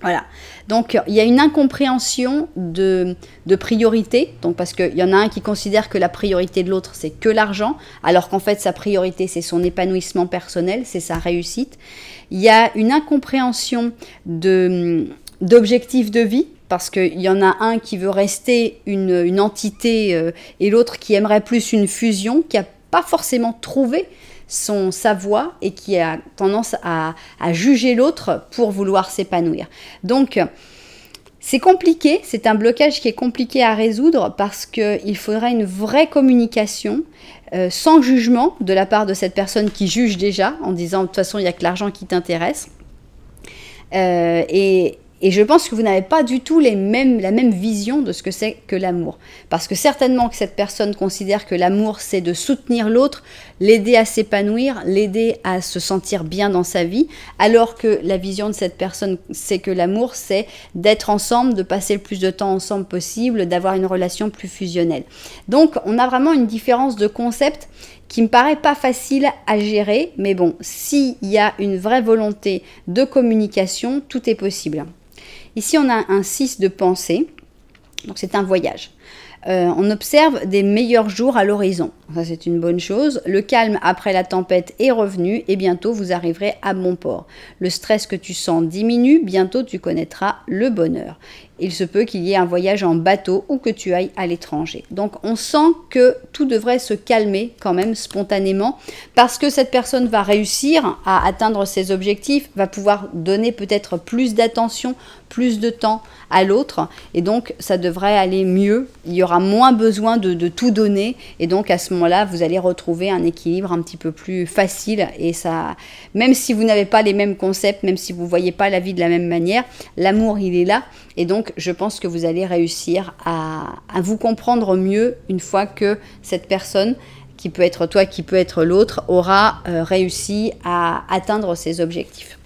[SPEAKER 1] Voilà, donc il y a une incompréhension de priorité, donc parce qu'il y en a un qui considère que la priorité de l'autre c'est que l'argent, alors qu'en fait sa priorité c'est son épanouissement personnel, c'est sa réussite. Il y a une incompréhension d'objectifs de vie, parce qu'il y en a un qui veut rester une entité et l'autre qui aimerait plus une fusion, qui n'a pas forcément trouvé sa voie et qui a tendance à juger l'autre pour vouloir s'épanouir. Donc, c'est compliqué, c'est un blocage qui est compliqué à résoudre parce qu'il faudrait une vraie communication sans jugement de la part de cette personne qui juge déjà en disant de toute façon il n'y a que l'argent qui t'intéresse. Et je pense que vous n'avez pas du tout la même vision de ce que c'est que l'amour. Parce que certainement que cette personne considère que l'amour, c'est de soutenir l'autre, l'aider à s'épanouir, l'aider à se sentir bien dans sa vie, alors que la vision de cette personne, c'est que l'amour, c'est d'être ensemble, de passer le plus de temps ensemble possible, d'avoir une relation plus fusionnelle. Donc, on a vraiment une différence de concept qui me paraît pas facile à gérer, mais bon, s'il y a une vraie volonté de communication, tout est possible. Ici, on a un 6 de pensée, donc c'est un voyage. On observe des meilleurs jours à l'horizon. Ça, c'est une bonne chose. Le calme après la tempête est revenu et bientôt vous arriverez à bon port. Le stress que tu sens diminue, bientôt tu connaîtras le bonheur. Il se peut qu'il y ait un voyage en bateau ou que tu ailles à l'étranger. Donc on sent que tout devrait se calmer quand même spontanément parce que cette personne va réussir à atteindre ses objectifs, va pouvoir donner peut-être plus d'attention, plus de temps à l'autre et donc ça devrait aller mieux. Il y aura moins besoin de tout donner et donc à ce moment-là, vous allez retrouver un équilibre un petit peu plus facile et ça, même si vous n'avez pas les mêmes concepts, même si vous ne voyez pas la vie de la même manière, l'amour il est là et donc je pense que vous allez réussir à vous comprendre mieux une fois que cette personne qui peut être toi, qui peut être l'autre, aura réussi à atteindre ses objectifs.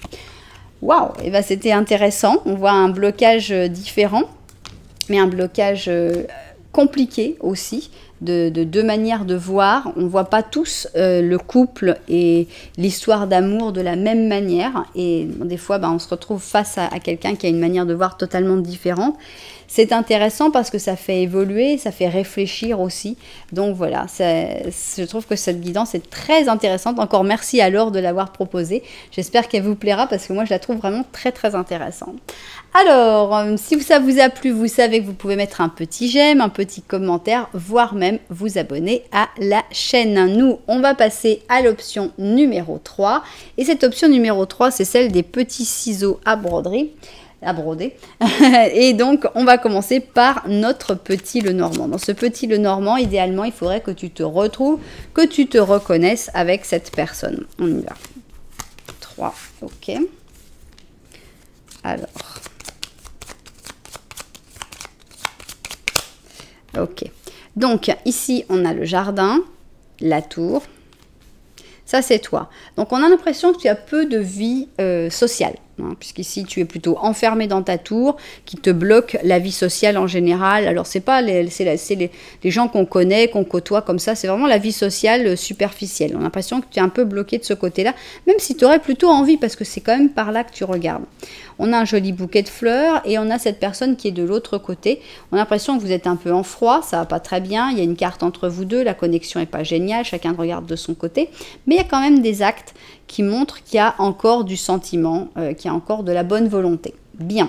[SPEAKER 1] Waouh, et ben c'était intéressant. On voit un blocage différent, mais un blocage compliqué aussi, de deux manières de voir. On ne voit pas tous le couple et l'histoire d'amour de la même manière. Et des fois, on se retrouve face à quelqu'un qui a une manière de voir totalement différente. C'est intéressant parce que ça fait évoluer, ça fait réfléchir aussi. Donc voilà, je trouve que cette guidance est très intéressante. Encore merci à Laure de l'avoir proposée. J'espère qu'elle vous plaira parce que moi je la trouve vraiment très très intéressante. Alors, si ça vous a plu, vous savez que vous pouvez mettre un petit j'aime, un petit commentaire, voire même vous abonner à la chaîne. Nous, on va passer à l'option numéro 3. Et cette option numéro 3, c'est celle des petits ciseaux à broderie. À broder. Et donc, on va commencer par notre petit Lenormand. Dans ce petit Lenormand, idéalement, il faudrait que tu te retrouves, que tu te reconnaisses avec cette personne. On y va. 3, ok. Alors. Ok. Donc, ici, on a le jardin, la tour. Ça, c'est toi. Donc, on a l'impression que tu as peu de vie sociale. Puisqu'ici, tu es plutôt enfermé dans ta tour, qui te bloque la vie sociale en général. Alors, c'est pas les gens qu'on connaît, qu'on côtoie comme ça. C'est vraiment la vie sociale superficielle. On a l'impression que tu es un peu bloqué de ce côté-là, même si tu aurais plutôt envie, parce que c'est quand même par là que tu regardes. On a un joli bouquet de fleurs et on a cette personne qui est de l'autre côté. On a l'impression que vous êtes un peu en froid, ça va pas très bien. Il y a une carte entre vous deux, la connexion est pas géniale, chacun regarde de son côté. Mais il y a quand même des actes qui montrent qu'il y a encore du sentiment, qu'il y a encore de la bonne volonté. Bien.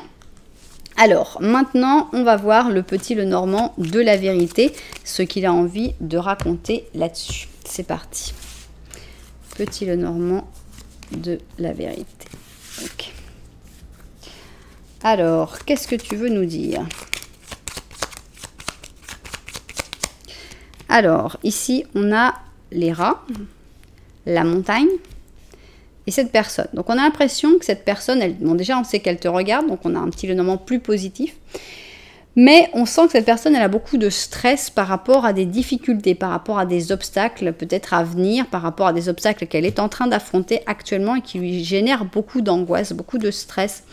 [SPEAKER 1] Alors, maintenant, on va voir le petit Lenormand de la vérité, ce qu'il a envie de raconter là-dessus. C'est parti. Petit Lenormand de la vérité. Ok. Alors, qu'est-ce que tu veux nous dire? Alors, ici, on a les rats, la montagne et cette personne. Donc, on a l'impression que cette personne, bon, déjà, on sait qu'elle te regarde, donc on a un petit Lenormand plus positif. Mais on sent que cette personne, elle a beaucoup de stress par rapport à des difficultés, par rapport à des obstacles peut-être à venir, par rapport à des obstacles qu'elle est en train d'affronter actuellement et qui lui génèrent beaucoup d'angoisse, beaucoup de stress.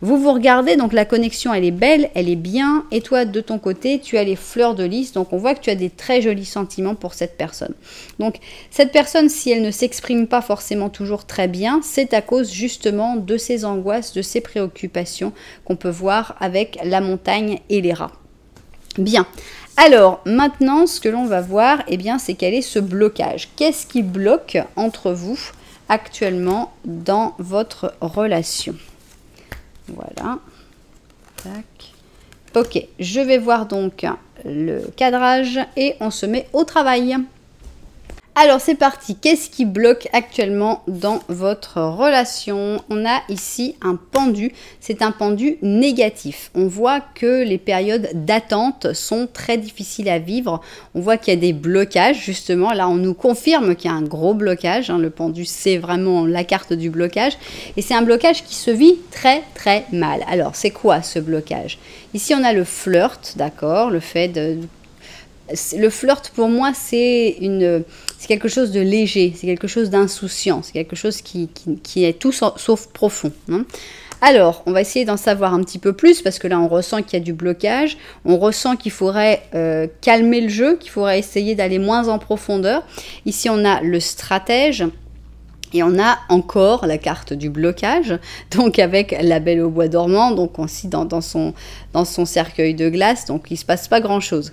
[SPEAKER 1] Vous vous regardez, donc la connexion, elle est belle, elle est bien. Et toi, de ton côté, tu as les fleurs de lys. Donc, on voit que tu as des très jolis sentiments pour cette personne. Donc, cette personne, si elle ne s'exprime pas forcément toujours très bien, c'est à cause justement de ses angoisses, de ses préoccupations qu'on peut voir avec la montagne et les rats. Bien. Alors, maintenant, ce que l'on va voir, eh bien, c'est quel est ce blocage. Qu'est-ce qui bloque entre vous actuellement dans votre relation ? Voilà. Tac. Ok, je vais voir donc le cadrage et on se met au travail. Alors c'est parti, qu'est-ce qui bloque actuellement dans votre relation? On a ici un pendu, c'est un pendu négatif. On voit que les périodes d'attente sont très difficiles à vivre. On voit qu'il y a des blocages justement, là on nous confirme qu'il y a un gros blocage. Le pendu c'est vraiment la carte du blocage et c'est un blocage qui se vit très très mal. Alors c'est quoi ce blocage? Ici on a le flirt, d'accord, le fait de... Le flirt pour moi c'est quelque chose de léger, c'est quelque chose d'insouciant, c'est quelque chose qui est tout sauf profond. Hein. Alors, on va essayer d'en savoir un petit peu plus parce que là, on ressent qu'il y a du blocage, on ressent qu'il faudrait calmer le jeu, qu'il faudrait essayer d'aller moins en profondeur. Ici, on a le stratège. Et on a encore la carte du blocage, donc avec la Belle au bois dormant, donc aussi dans son cercueil de glace, donc il ne se passe pas grand-chose.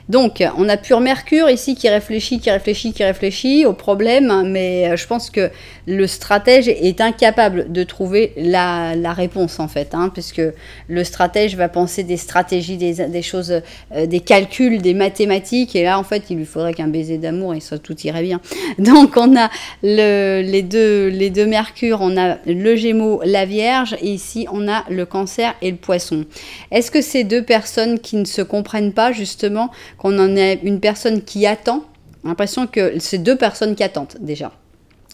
[SPEAKER 1] Donc, on a pur Mercure ici qui réfléchit au problème, mais je pense que le stratège est incapable de trouver la réponse en fait, hein, puisque le stratège va penser des stratégies, des choses, des calculs, des mathématiques, et là en fait il lui faudrait qu'un baiser d'amour et ça tout irait bien. Donc on a les deux Mercure, on a le Gémeaux, la Vierge, et ici on a le Cancer et le Poisson. Est-ce que ces deux personnes qui ne se comprennent pas justement, qu'on en a une personne qui attend, l'impression que c'est deux personnes qui attendent déjà.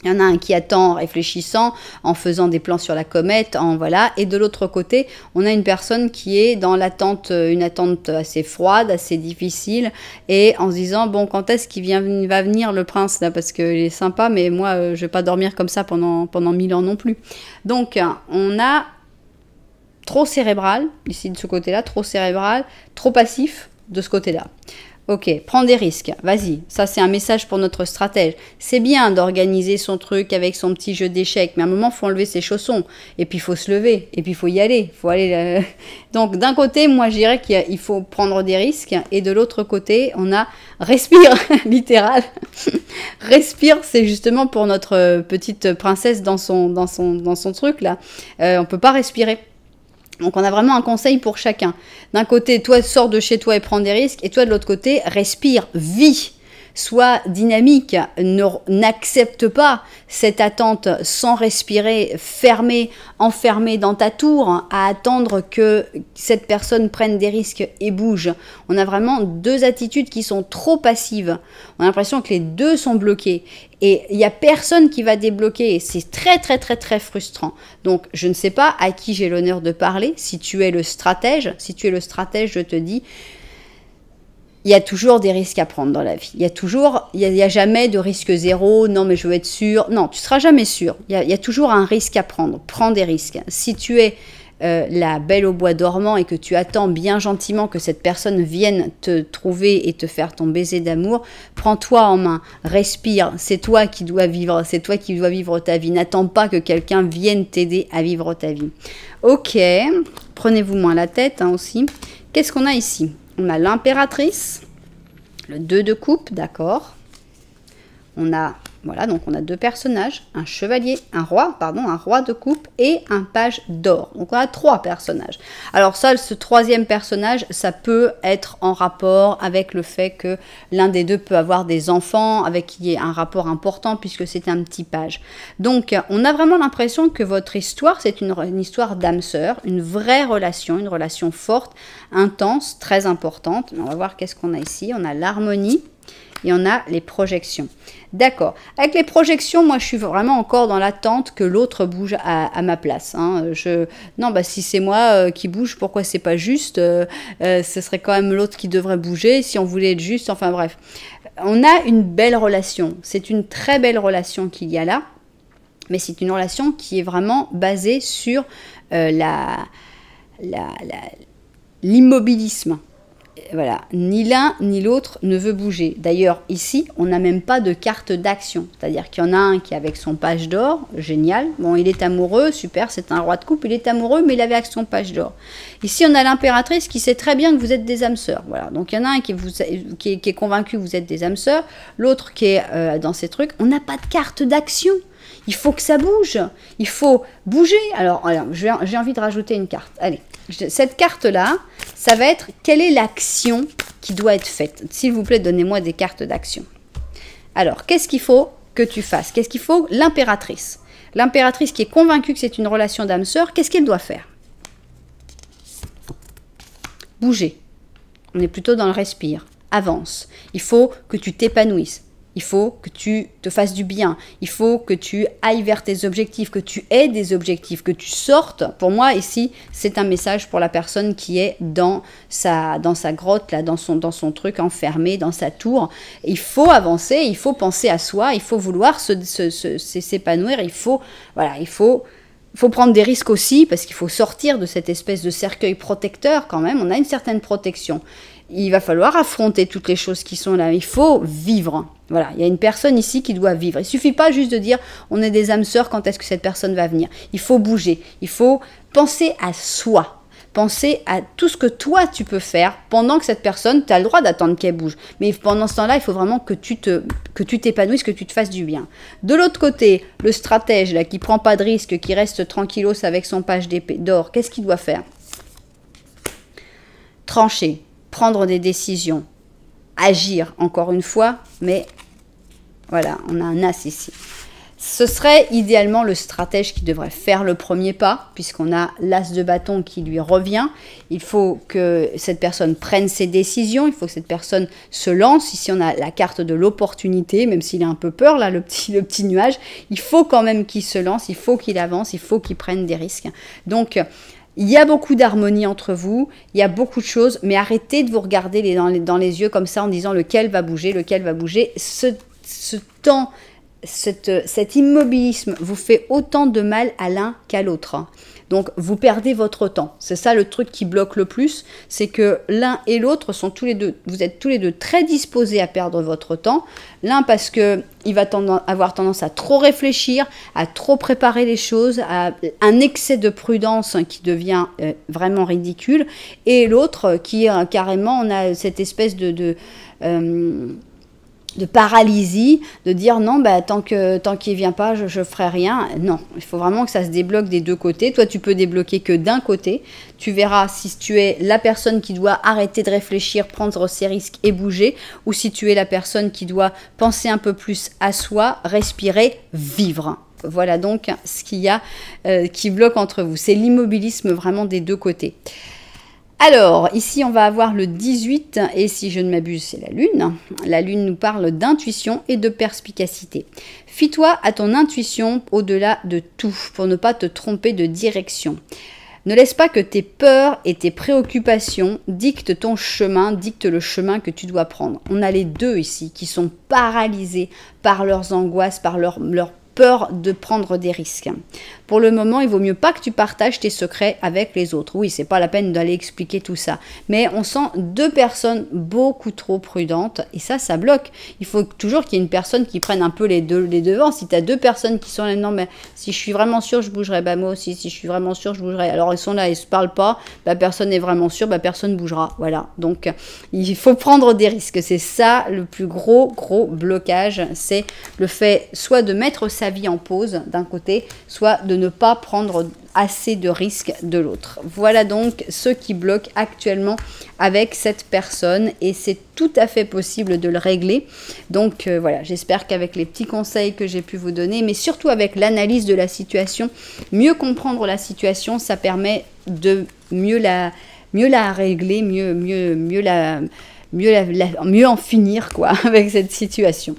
[SPEAKER 1] Il y en a un qui attend en réfléchissant, en faisant des plans sur la comète, voilà. Et de l'autre côté, on a une personne qui est dans l'attente, une attente assez froide, assez difficile, et en se disant, bon, quand est-ce qu'il va venir le prince, là, parce qu'il est sympa, mais moi, je vais pas dormir comme ça pendant 1000 ans non plus. Donc, on a trop cérébral, ici de ce côté-là, trop cérébral, trop passif de ce côté-là. Ok, prends des risques, vas-y, ça c'est un message pour notre stratège. C'est bien d'organiser son truc avec son petit jeu d'échecs, mais à un moment, il faut enlever ses chaussons, et puis il faut se lever, et puis il faut y aller. Donc d'un côté, moi je dirais qu'il faut prendre des risques, et de l'autre côté, on a respire, littéral. Respire, c'est justement pour notre petite princesse dans son truc là. On peut pas respirer. Donc on a vraiment un conseil pour chacun. D'un côté, toi sors de chez toi et prends des risques, et toi de l'autre côté, respire, vis, sois dynamique, n'accepte pas cette attente sans respirer, fermée, enfermée dans ta tour, à attendre que cette personne prenne des risques et bouge. On a vraiment deux attitudes qui sont trop passives. On a l'impression que les deux sont bloqués. Et il n'y a personne qui va débloquer. C'est très, très, très, très frustrant. Donc, je ne sais pas à qui j'ai l'honneur de parler. Si tu es le stratège, je te dis, il y a toujours des risques à prendre dans la vie. Il y a jamais de risque zéro. Non, mais je veux être sûr. Non, tu seras jamais sûr. Il y a toujours un risque à prendre. Prends des risques. Si tu es la belle au bois dormant et que tu attends bien gentiment que cette personne vienne te trouver et te faire ton baiser d'amour, prends-toi en main, respire, c'est toi qui dois vivre ta vie, n'attends pas que quelqu'un vienne t'aider à vivre ta vie. Ok, prenez-vous moins la tête aussi. Qu'est-ce qu'on a ici? On a l'impératrice, le 2 de coupe, d'accord. On a donc on a deux personnages, un chevalier, un roi de coupe et un page d'or. Donc on a trois personnages. Alors ça, ce troisième personnage, ça peut être en rapport avec le fait que l'un des deux peut avoir des enfants, avec qui il y a un rapport important puisque c'est un petit page. Donc on a vraiment l'impression que votre histoire, c'est une histoire d'âme sœur, une vraie relation, une relation forte, intense, très importante. On va voir qu'est-ce qu'on a ici. On a l'harmonie. Et on a les projections. D'accord. Avec les projections, moi, je suis vraiment encore dans l'attente que l'autre bouge à ma place. Hein. Non, bah, si c'est moi qui bouge, pourquoi c'est pas juste ce serait quand même l'autre qui devrait bouger si on voulait être juste. Enfin, bref. On a une belle relation. C'est une très belle relation qu'il y a là. Mais c'est une relation qui est vraiment basée sur l'immobilisme. Voilà, ni l'un ni l'autre ne veut bouger. D'ailleurs, ici, on n'a même pas de carte d'action. C'est-à-dire qu'il y en a un qui est avec son page d'or, génial. Bon, il est amoureux, super, c'est un roi de coupe, il est amoureux, mais il avait avec son page d'or. Ici, on a l'impératrice qui sait très bien que vous êtes des âmes sœurs. Voilà, donc il y en a un qui est convaincu que vous êtes des âmes sœurs, l'autre qui est dans ces trucs. On n'a pas de carte d'action. Il faut que ça bouge. Il faut bouger. Alors j'ai envie de rajouter une carte. Allez. Cette carte-là, ça va être quelle est l'action qui doit être faite. S'il vous plaît, donnez-moi des cartes d'action. Alors, qu'est-ce qu'il faut que tu fasses? Qu'est-ce qu'il faut? L'impératrice. L'impératrice qui est convaincue que c'est une relation d'âme sœur, qu'est-ce qu'elle doit faire? Bouger. On est plutôt dans le respire. Avance. Il faut que tu t'épanouisses. Il faut que tu te fasses du bien. Il faut que tu ailles vers tes objectifs, que tu aies des objectifs, que tu sortes. Pour moi, ici, c'est un message pour la personne qui est dans sa grotte, là, dans son truc enfermé, dans sa tour. Il faut avancer, il faut penser à soi, il faut vouloir s'épanouir. Il faut prendre des risques aussi, parce qu'il faut sortir de cette espèce de cercueil protecteur quand même. On a une certaine protection. Il va falloir affronter toutes les choses qui sont là. Il faut vivre. Voilà, il y a une personne ici qui doit vivre. Il ne suffit pas juste de dire on est des âmes sœurs, quand est-ce que cette personne va venir? Il faut bouger. Il faut penser à soi. penser à tout ce que toi tu peux faire pendant que cette personne, tu as le droit d'attendre qu'elle bouge. Mais pendant ce temps-là, il faut vraiment que tu t'épanouisses, que tu te fasses du bien. De l'autre côté, le stratège là, qui prend pas de risque, qui reste tranquillos avec son page d'épée d'or, qu'est-ce qu'il doit faire? Trancher, prendre des décisions, agir encore une fois, mais voilà, on a un as ici. Ce serait idéalement le stratège qui devrait faire le premier pas, puisqu'on a l'as de bâton qui lui revient. Il faut que cette personne prenne ses décisions, il faut que cette personne se lance. Ici, on a la carte de l'opportunité, même s'il a un peu peur, là, le petit nuage. Il faut quand même qu'il se lance, il faut qu'il avance, il faut qu'il prenne des risques. Donc, il y a beaucoup d'harmonie entre vous, il y a beaucoup de choses, mais arrêtez de vous regarder dans les yeux comme ça en disant lequel va bouger, lequel va bouger. Ce temps... Cet immobilisme vous fait autant de mal à l'un qu'à l'autre. Donc, vous perdez votre temps. C'est ça le truc qui bloque le plus, c'est que l'un et l'autre sont tous les deux, vous êtes tous les deux très disposés à perdre votre temps. L'un parce que il va avoir tendance à trop réfléchir, à trop préparer les choses, à un excès de prudence qui devient vraiment ridicule. Et l'autre qui carrément, on a cette espèce de paralysie, de dire non, bah, tant qu'il vient pas, je ferai rien. Non, il faut vraiment que ça se débloque des deux côtés. Toi, tu peux débloquer que d'un côté. Tu verras si tu es la personne qui doit arrêter de réfléchir, prendre ses risques et bouger, ou si tu es la personne qui doit penser un peu plus à soi, respirer, vivre. Voilà donc ce qu'il y a qui bloque entre vous. C'est l'immobilisme vraiment des deux côtés. Alors, ici, on va avoir le 18, et si je ne m'abuse, c'est la Lune. La Lune nous parle d'intuition et de perspicacité. Fie-toi à ton intuition au-delà de tout, pour ne pas te tromper de direction. Ne laisse pas que tes peurs et tes préoccupations dictent ton chemin, dictent le chemin que tu dois prendre. On a les deux ici qui sont paralysés par leurs angoisses, par leur peur de prendre des risques. Pour le moment, il vaut mieux pas que tu partages tes secrets avec les autres. Oui, c'est pas la peine d'aller expliquer tout ça. Mais on sent deux personnes beaucoup trop prudentes et ça bloque. Il faut toujours qu'il y ait une personne qui prenne un peu les devants. Si tu as deux personnes qui sont là, non, mais si je suis vraiment sûre, je bougerai. Bah moi aussi, si je suis vraiment sûre, je bougerai. Alors ils sont là, ils se parlent pas. Bah personne n'est vraiment sûr, bah personne bougera. Voilà. Donc il faut prendre des risques. C'est ça le plus gros blocage. C'est le fait soit de mettre sa vie en pause d'un côté, soit de ne pas prendre assez de risques de l'autre. Voilà donc ce qui bloque actuellement avec cette personne et c'est tout à fait possible de le régler. Donc voilà, j'espère qu'avec les petits conseils que j'ai pu vous donner, mais surtout avec l'analyse de la situation, mieux comprendre la situation, ça permet de mieux la régler, mieux en finir quoi avec cette situation.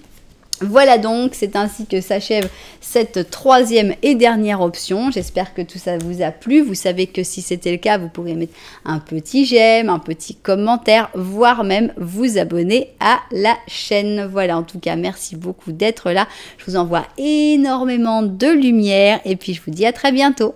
[SPEAKER 1] Voilà donc, c'est ainsi que s'achève cette troisième et dernière option. J'espère que tout ça vous a plu. Vous savez que si c'était le cas, vous pourrez mettre un petit j'aime, un petit commentaire, voire même vous abonner à la chaîne. Voilà, en tout cas, merci beaucoup d'être là. Je vous envoie énormément de lumière et puis je vous dis à très bientôt.